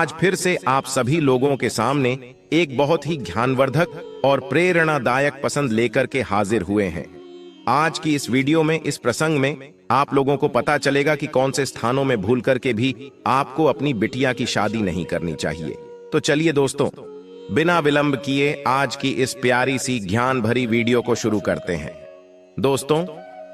आज फिर से आप सभी लोगों के सामने एक बहुत ही ज्ञानवर्धक और प्रेरणादायक पसंद लेकर के हाजिर हुए हैं। आज की इस वीडियो में, इस प्रसंग में आप लोगों को पता चलेगा कि कौन से स्थानों में भूल करके भी आपको अपनी बिटिया की शादी नहीं करनी चाहिए। तो चलिए दोस्तों, बिना विलंब किए आज की इस प्यारी सी ज्ञान भरी वीडियो को शुरू करते हैं। दोस्तों,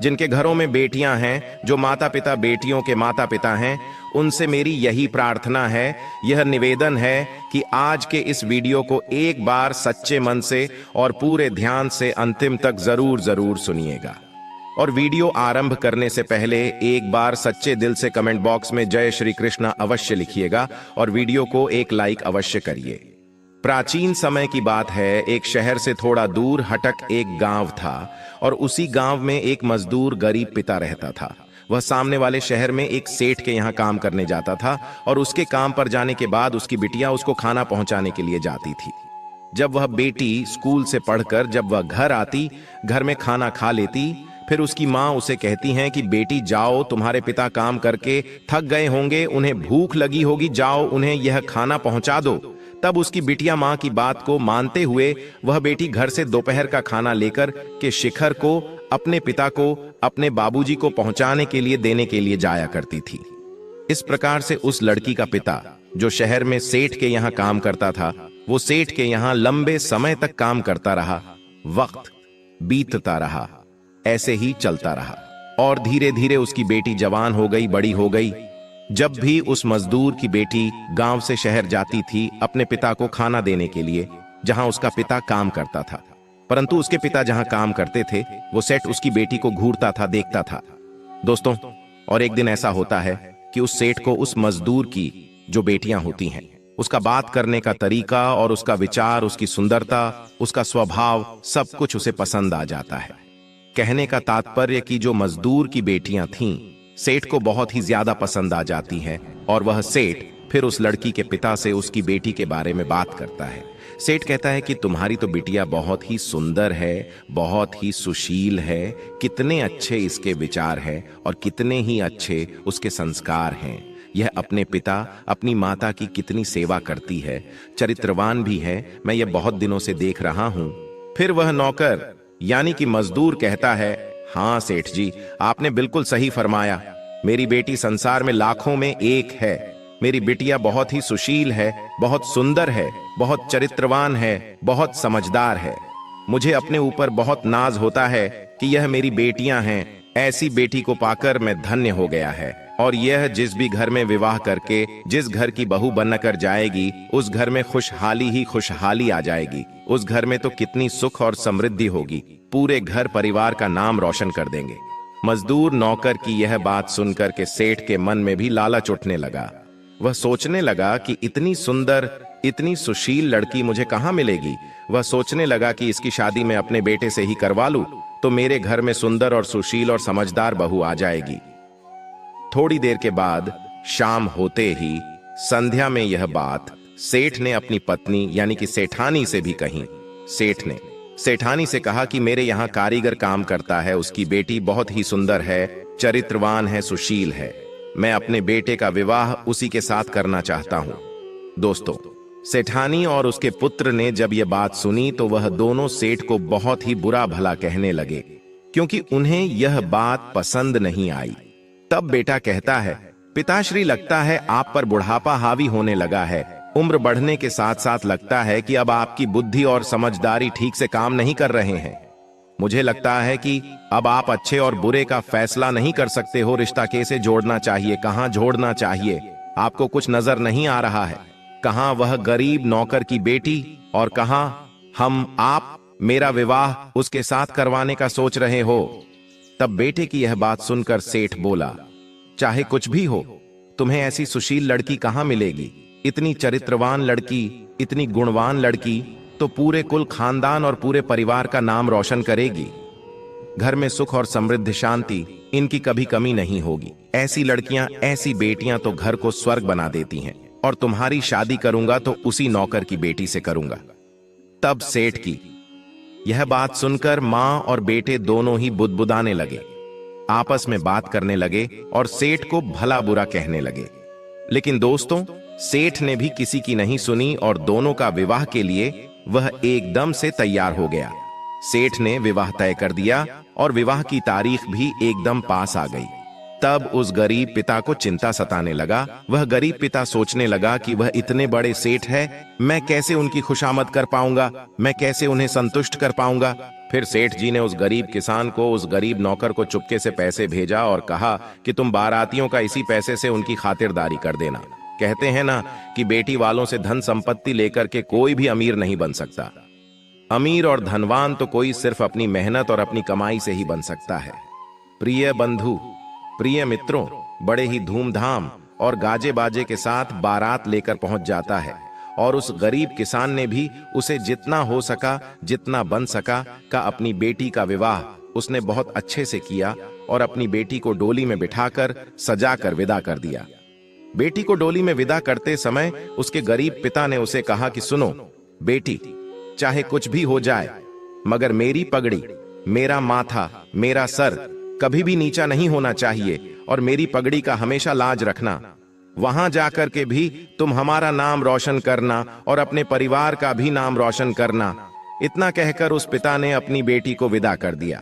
जिनके घरों में बेटियां हैं, जो माता पिता बेटियों के माता पिता हैं, उनसे मेरी यही प्रार्थना है, यह निवेदन है कि आज के इस वीडियो को एक बार सच्चे मन से और पूरे ध्यान से अंतिम तक जरूर सुनिएगा। और वीडियो आरंभ करने से पहले एक बार सच्चे दिल से कमेंट बॉक्स में जय श्री कृष्णा अवश्य लिखिएगा और वीडियो को एक लाइक अवश्य करिए। प्राचीन समय की बात है, एक शहर से थोड़ा दूर हटक एक गांव था और उसी गांव में एक मजदूर गरीब पिता रहता था। वह सामने वाले शहर में एक सेठ के यहाँ काम करने जाता था और उसके काम पर जाने के बाद उसकी बिटिया उसको खाना पहुंचाने के लिए जाती थी। जब वह बेटी स्कूल से पढ़कर जब वह घर आती, घर में खाना खा लेती, फिर उसकी माँ उसे कहती हैं कि बेटी जाओ, तुम्हारे पिता काम करके थक गए होंगे, उन्हें भूख लगी होगी, जाओ उन्हें यह खाना पहुंचा दो। तब उसकी बिटिया माँ की बात को मानते हुए वह बेटी घर से दोपहर का खाना लेकर के शिखर को अपने पिता को, अपने बाबूजी को पहुंचाने के लिए देने के लिए जाया करती थी। इस प्रकार से उस लड़की का पिता, जो शहर में सेठ के यहाँ काम करता था, वो सेठ के यहाँ लंबे समय तक काम करता रहा। वक्त बीतता रहा, ऐसे ही चलता रहा और धीरे धीरे उसकी बेटी जवान हो गई, बड़ी हो गई। जब भी उस मजदूर की बेटी गांव से शहर जाती थी अपने पिता को खाना देने के लिए, जहां उसका पिता काम करता था, परंतु उसके पिता जहां काम करते थे वो सेठ उसकी बेटी को घूरता था, देखता था। दोस्तों, और एक दिन ऐसा होता है कि उस सेठ को उस मजदूर की जो बेटियां होती हैं, उसका बात करने का तरीका और उसका विचार, उसकी सुंदरता, उसका स्वभाव, सब कुछ उसे पसंद आ जाता है। कहने का तात्पर्य कि जो मजदूर की बेटियां थीं, सेठ को बहुत ही ज्यादा पसंद आ जाती हैं और वह सेठ फिर उस लड़की के पिता से उसकी बेटी के बारे में बात करता है। सेठ कहता है कि तुम्हारी तो बिटिया बहुत ही सुंदर है, बहुत ही सुशील है, कितने अच्छे इसके विचार हैं और कितने ही अच्छे उसके संस्कार हैं। यह अपने पिता, अपनी माता की कितनी सेवा करती है, चरित्रवान भी है, मैं यह बहुत दिनों से देख रहा हूं। फिर वह नौकर यानी कि मजदूर कहता है, हाँ सेठ जी, आपने बिल्कुल सही फरमाया, मेरी बेटी संसार में लाखों में एक है। मेरी बिटिया बहुत ही सुशील है, बहुत सुंदर है, बहुत चरित्रवान है, बहुत समझदार है। मुझे अपने ऊपर बहुत नाज होता है कि यह मेरी बेटियां हैं। ऐसी बेटी को पाकर मैं धन्य हो गया है और यह जिस भी घर में विवाह करके जिस घर की बहू बनकर जाएगी, उस घर में खुशहाली ही खुशहाली आ जाएगी। उस घर में तो कितनी सुख और समृद्धि होगी, पूरे घर परिवार का नाम रोशन कर देंगे। मजदूर नौकर की यह बात सुनकर के सेठ के मन में भी लालच उठने लगा। वह सोचने लगा कि इतनी सुंदर, इतनी सुशील लड़की मुझे कहां मिलेगी। वह सोचने लगा कि इसकी शादी मैं अपने बेटे से ही करवा लूं तो मेरे घर में सुंदर और सुशील और समझदार बहू आ जाएगी। थोड़ी देर के बाद शाम होते ही, संध्या में यह बात सेठ ने अपनी पत्नी यानी कि सेठानी से भी कही। सेठ ने सेठानी से कहा कि मेरे यहाँ कारीगर काम करता है, उसकी बेटी बहुत ही सुंदर है, चरित्रवान है, सुशील है। मैं अपने बेटे का विवाह उसी के साथ करना चाहता हूं। दोस्तों, सेठानी और उसके पुत्र ने जब यह बात सुनी तो वह दोनों सेठ को बहुत ही बुरा भला कहने लगे, क्योंकि उन्हें यह बात पसंद नहीं आई। तब बेटा कहता है, पिताश्री, लगता है आप पर बुढ़ापा हावी होने लगा है। उम्र बढ़ने के साथ साथ लगता है कि अब आपकी बुद्धि और समझदारी ठीक से काम नहीं कर रहे हैं। मुझे लगता है कि अब आप अच्छे और बुरे का फैसला नहीं कर सकते हो। रिश्ता कैसे जोड़ना चाहिए, कहां जोड़ना चाहिए, आपको कुछ नजर नहीं आ रहा है। कहां वह गरीब नौकर की बेटी और कहां आप मेरा विवाह उसके साथ करवाने का सोच रहे हो। तब बेटे की यह बात सुनकर सेठ बोला, चाहे कुछ भी हो, तुम्हें ऐसी सुशील लड़की कहां मिलेगी। इतनी चरित्रवान लड़की, इतनी गुणवान लड़की तो पूरे कुल खानदान और पूरे परिवार का नाम रोशन करेगी। घर में सुख और समृद्धि, शांति, इनकी कभी कमी नहीं होगी। ऐसी लड़कियां, ऐसी बेटियां तो घर को स्वर्ग बना देती हैं। और तुम्हारी शादी करूंगा तो उसी नौकर की बेटी से करूंगा। तब सेठ की यह बात सुनकर मां और बेटे दोनों ही बुदबुदाने लगे, आपस में बात करने लगे और सेठ को भला बुरा कहने लगे। लेकिन दोस्तों, सेठ ने भी किसी की नहीं सुनी और दोनों का विवाह के लिए वह एकदम से तैयार हो गया। सेठ ने विवाह तय कर दिया और विवाह की तारीख भी एकदम पास आ गई। तब उस गरीब पिता को चिंता सताने लगा। वह गरीब पिता सोचने लगा कि वह इतने बड़े सेठ है, मैं कैसे उनकी खुशामद कर पाऊंगा, मैं कैसे उन्हें संतुष्ट कर पाऊंगा। फिर सेठ जी ने उस गरीब किसान को, उस गरीब नौकर को चुपके से पैसे भेजा और कहा कि तुम बारातियों का इसी पैसे से उनकी खातिरदारी कर देना। कहते हैं ना कि बेटी वालों से धन संपत्ति लेकर के कोई भी अमीर नहीं बन सकता। अमीर और धनवान तो कोई सिर्फ अपनी मेहनत और अपनी कमाई से ही बन सकता है। प्रिय बंधु, प्रिय मित्रों, बड़े ही धूमधाम और गाजे बाजे के साथ बारात लेकर पहुंच जाता है और उस गरीब किसान ने भी उसे जितना हो सका, जितना बन सका का अपनी बेटी का विवाह उसने बहुत अच्छे से किया और अपनी बेटी को डोली में बिठाकर सजाकर विदा कर दिया। बेटी को डोली में विदा करते समय उसके गरीब पिता ने उसे कहा कि सुनो बेटी, चाहे कुछ भी हो जाए, मगर मेरी पगड़ी, मेरा माथा, मेरा सर कभी भी नीचा नहीं होना चाहिए और मेरी पगड़ी का हमेशा लाज रखना। वहां जाकर के भी तुम हमारा नाम रोशन करना और अपने परिवार का भी नाम रोशन करना। इतना कहकर उस पिता ने अपनी बेटी को विदा कर दिया।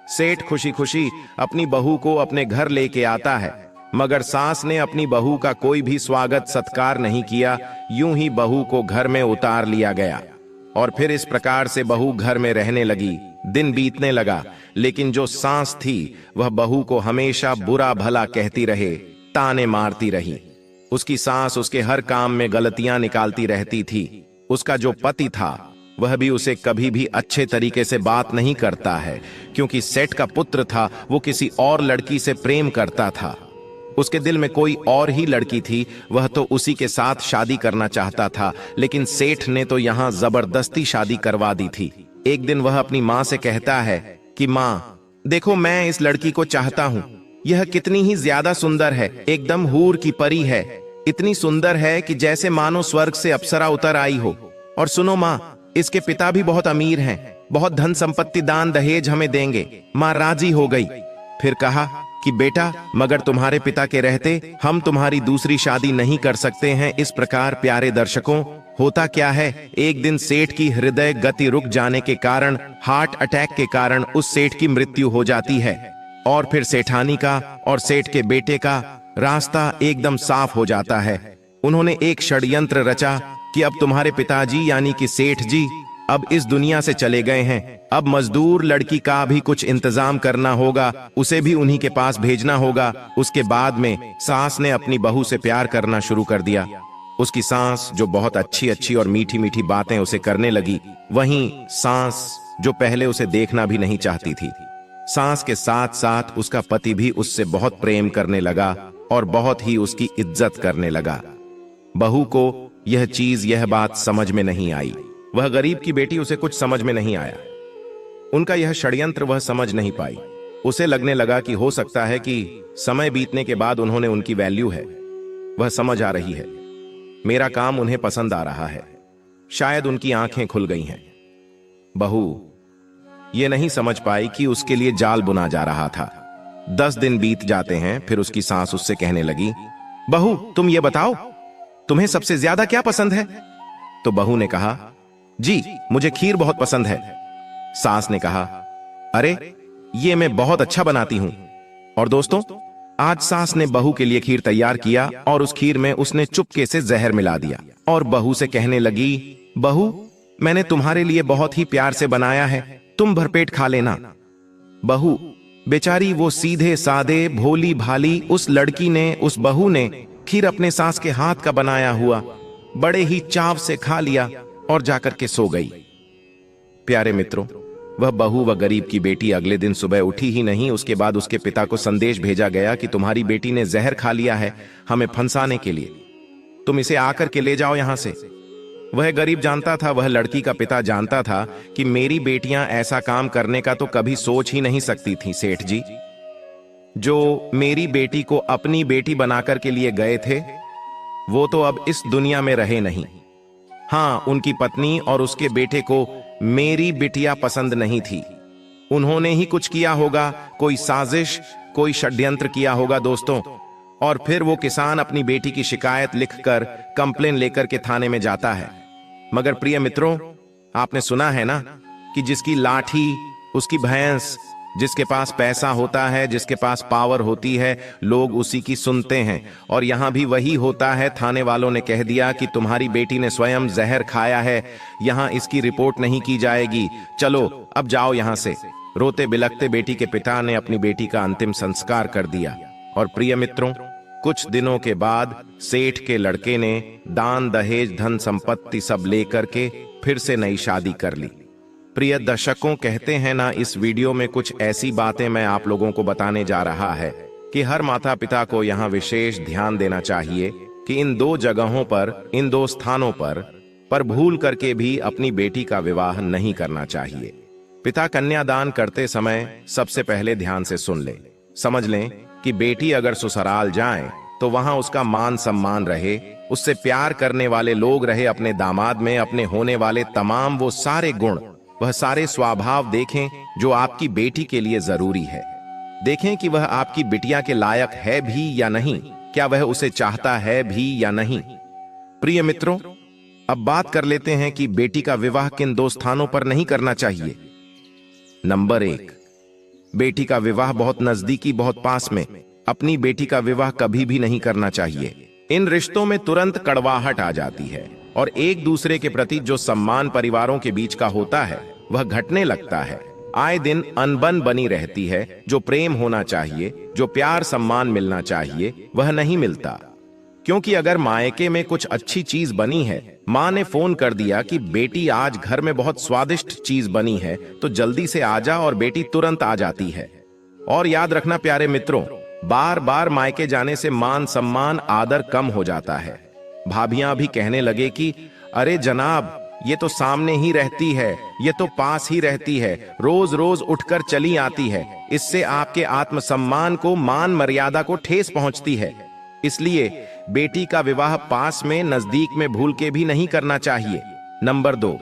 सेठ खुशी खुशी अपनी बहू को अपने घर लेके आता है, मगर सास ने अपनी बहू का कोई भी स्वागत सत्कार नहीं किया। यूं ही बहू को घर में उतार लिया गया और फिर इस प्रकार से बहू घर में रहने लगी। दिन बीतने लगा, लेकिन जो सास थी वह बहू को हमेशा बुरा भला कहती रहे, ताने मारती रही। उसकी सास उसके हर काम में गलतियां निकालती रहती थी। उसका जो पति था वह भी उसे कभी भी अच्छे तरीके से बात नहीं करता है, क्योंकि सेठ का पुत्र था, वो किसी और लड़की से प्रेम करता था। उसके दिल में कोई और ही लड़की थी, वह तो उसी के साथ शादी करना चाहता था, लेकिन सेठ ने तो यहां जबरदस्ती शादी करवा दी थी। एक दिन वह अपनी मां से कहता है कि मां, देखो मैं इस लड़की को चाहता हूं, यह कितनी ही ज्यादा सुंदर है, एकदम हूर की परी है, इतनी सुंदर है कि जैसे मानो स्वर्ग से अप्सरा उतर आई हो। और सुनो मां, इसके पिता भी बहुत अमीर हैं, बहुत धन संपत्ति दान दहेज हमें देंगे। मां राजी हो गई। फिर कहा कि बेटा, मगर तुम्हारे पिता के रहते हम तुम्हारी दूसरी शादी नहीं कर सकते हैं। इस प्रकार प्यारे दर्शकों, होता क्या है, एक दिन सेठ की हृदय गति रुक जाने के कारण, हार्ट अटैक के कारण उस सेठ की मृत्यु हो जाती है और फिर सेठानी का और सेठ के बेटे का रास्ता एकदम साफ हो जाता है। उन्होंने एक षड्यंत्र रचा कि अब तुम्हारे पिताजी यानी कि सेठ जी अब इस दुनिया से चले गए हैं, अब मजदूर लड़की का भी कुछ इंतजाम करना होगा, उसे भी उन्हीं के पास भेजना होगा। उसके बाद में सास ने अपनी बहू से प्यार करना शुरू कर दिया। उसकी सास जो बहुत अच्छी अच्छी और मीठी मीठी बातें उसे करने लगी, वहीं सास जो पहले उसे देखना भी नहीं चाहती थी। सास के साथ साथ उसका पति भी उससे बहुत प्रेम करने लगा और बहुत ही उसकी इज्जत करने लगा। बहू को यह बात समझ में नहीं आई। वह गरीब की बेटी, उसे कुछ समझ में नहीं आया। उनका यह षड्यंत्र वह समझ नहीं पाई। उसे लगने लगा कि हो सकता है कि समय बीतने के बाद उन्होंने उनकी वैल्यू है, वह समझ आ रही है, मेरा काम उन्हें पसंद आ रहा है, शायद उनकी आंखें खुल गई हैं। बहू ये नहीं समझ पाई कि उसके लिए जाल बुना जा रहा था। 10 दिन बीत जाते हैं, फिर उसकी सास उससे कहने लगी, बहू तुम ये बताओ, तुम्हें सबसे ज्यादा क्या पसंद है? तो बहू ने कहा, जी मुझे खीर बहुत पसंद है। सास ने कहा, अरे ये मैं बहुत अच्छा बनाती हूं। और दोस्तों, आज सास ने बहू के लिए खीर तैयार किया और उस खीर में उसने चुपके से जहर मिला दिया और बहू से कहने लगी, बहू मैंने तुम्हारे लिए बहुत ही प्यार से बनाया है, तुम भरपेट खा लेना। बहू बेचारी, वो सीधे सादे भोली भाली उस लड़की ने, उस बहू ने खीर अपने सास के हाथ का बनाया हुआ बड़े ही चाव से खा लिया और जाकर के सो गई। प्यारे मित्रों, वह बहू व गरीब की बेटी अगले दिन सुबह उठी ही नहीं। उसके बाद उसके पिता को संदेश भेजा गया कि तुम्हारी बेटी ने जहर खा लिया है हमें फंसाने के लिए, तुम इसे आकर के ले जाओ यहां से। वह गरीब जानता था, वह लड़की का पिता जानता था कि मेरी बेटियां ऐसा काम करने का तो कभी सोच ही नहीं सकती थी। सेठ जी जो मेरी बेटी को अपनी बेटी बनाकर के लिए गए थे, वो तो अब इस दुनिया में रहे नहीं। हाँ, उनकी पत्नी और उसके बेटे को मेरी बिटिया पसंद नहीं थी। उन्होंने ही कुछ किया होगा, कोई साजिश, कोई षड्यंत्र किया होगा दोस्तों। और फिर वो किसान अपनी बेटी की शिकायत लिखकर कंप्लेन लेकर के थाने में जाता है। मगर प्रिय मित्रों, आपने सुना है ना कि जिसकी लाठी उसकी भैंस, जिसके पास पैसा होता है, जिसके पास पावर होती है, लोग उसी की सुनते हैं। और यहां भी वही होता है। थाने वालों ने कह दिया कि तुम्हारी बेटी ने स्वयं जहर खाया है, यहां इसकी रिपोर्ट नहीं की जाएगी, चलो अब जाओ यहां से। रोते बिलखते बेटी के पिता ने अपनी बेटी का अंतिम संस्कार कर दिया। और प्रिय मित्रों, कुछ दिनों के बाद सेठ के लड़के ने दान दहेज धन संपत्ति सब लेकर के फिर से नई शादी कर ली। प्रिय दर्शकों, कहते हैं ना, इस वीडियो में कुछ ऐसी बातें मैं आप लोगों को बताने जा रहा है कि हर माता पिता को यहाँ विशेष ध्यान देना चाहिए कि इन दो जगहों पर, इन दो स्थानों पर भूल करके भी अपनी बेटी का विवाह नहीं करना चाहिए। पिता कन्यादान करते समय सबसे पहले ध्यान से सुन ले, समझ लें कि बेटी अगर ससुराल जाए तो वहां उसका मान सम्मान रहे, उससे प्यार करने वाले लोग रहे, अपने दामाद में अपने होने वाले तमाम वो सारे गुण, वह सारे स्वभाव देखें जो आपकी बेटी के लिए जरूरी है। देखें कि वह आपकी बिटिया के लायक है भी या नहीं, क्या वह उसे चाहता है भी या नहीं। प्रिय मित्रों, अब बात कर लेते हैं कि बेटी का विवाह किन दो स्थानों पर नहीं करना चाहिए। नंबर 1, बेटी का विवाह बहुत नजदीकी, बहुत पास में अपनी बेटी का विवाह कभी भी नहीं करना चाहिए। इन रिश्तों में तुरंत कड़वाहट आ जाती है और एक दूसरे के प्रति जो सम्मान परिवारों के बीच का होता है वह घटने लगता है। आए दिन अनबन बनी रहती है। जो प्रेम होना चाहिए, जो प्यार सम्मान मिलना चाहिए, वह नहीं मिलता। क्योंकि अगर मायके में कुछ अच्छी चीज बनी है, माँ ने फोन कर दिया कि बेटी आज घर में बहुत स्वादिष्ट चीज बनी है, तो जल्दी से आ जा, और बेटी तुरंत आ जाती है। और याद रखना प्यारे मित्रों, बार बार मायके जाने से मान सम्मान आदर कम हो जाता है। भाभियां भी कहने लगे कि अरे जनाब, ये तो सामने ही रहती है, ये तो पास ही रहती है, रोज रोज उठकर चली आती है, इससे आपके आत्मसम्मान को, मान मर्यादा को ठेस पहुंचती है। इसलिए बेटी का विवाह पास में, नजदीक में भूल के भी नहीं करना चाहिए। नंबर 2,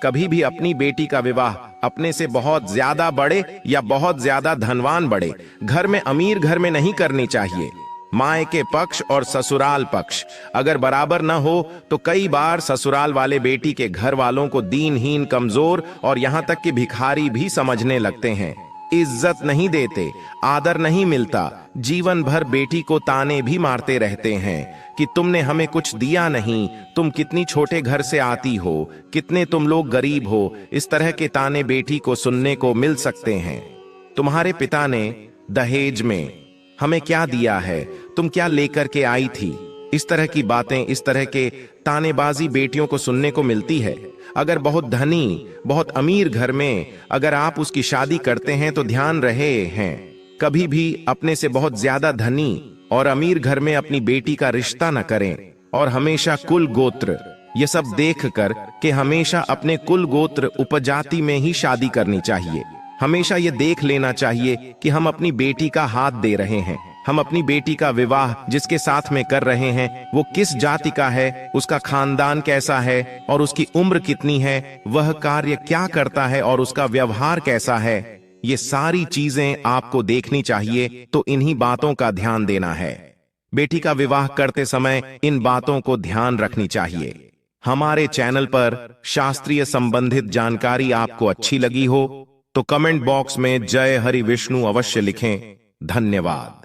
कभी भी अपनी बेटी का विवाह अपने से बहुत ज्यादा बड़े या बहुत ज्यादा धनवान बड़े घर में, अमीर घर में नहीं करनी चाहिए। मायके पक्ष और ससुराल पक्ष अगर बराबर न हो तो कई बार ससुराल वाले बेटी के घर वालों को दीनहीन, कमजोर और यहां तक कि भिखारी भी समझने लगते हैं। इज्जत नहीं देते, आदर नहीं मिलता, जीवन भर बेटी को ताने भी मारते रहते हैं कि तुमने हमें कुछ दिया नहीं, तुम कितनी छोटे घर से आती हो, कितने तुम लोग गरीब हो। इस तरह के ताने बेटी को सुनने को मिल सकते हैं। तुम्हारे पिता ने दहेज में हमें क्या दिया है, तुम क्या लेकर के आई थी, इस तरह की बातें, इस तरह के तानेबाजी बेटियों को सुनने को मिलती है। अगर बहुत धनी, बहुत अमीर घर में अगर आप उसकी शादी करते हैं तो ध्यान रहे हैं, कभी भी अपने से बहुत ज्यादा धनी और अमीर घर में अपनी बेटी का रिश्ता न करें। और हमेशा कुल गोत्र ये सब देख कर कि हमेशा अपने कुल गोत्र उपजाति में ही शादी करनी चाहिए। हमेशा ये देख लेना चाहिए कि हम अपनी बेटी का हाथ दे रहे हैं, हम अपनी बेटी का विवाह जिसके साथ में कर रहे हैं वो किस जाति का है, उसका खानदान कैसा है और उसकी उम्र कितनी है, वह कार्य क्या करता है और उसका व्यवहार कैसा है, ये सारी चीजें आपको देखनी चाहिए। तो इन्हीं बातों का ध्यान देना है। बेटी का विवाह करते समय इन बातों को ध्यान रखनी चाहिए। हमारे चैनल पर शास्त्रीय संबंधित जानकारी आपको अच्छी लगी हो तो कमेंट बॉक्स में जय हरि विष्णु अवश्य लिखें। धन्यवाद।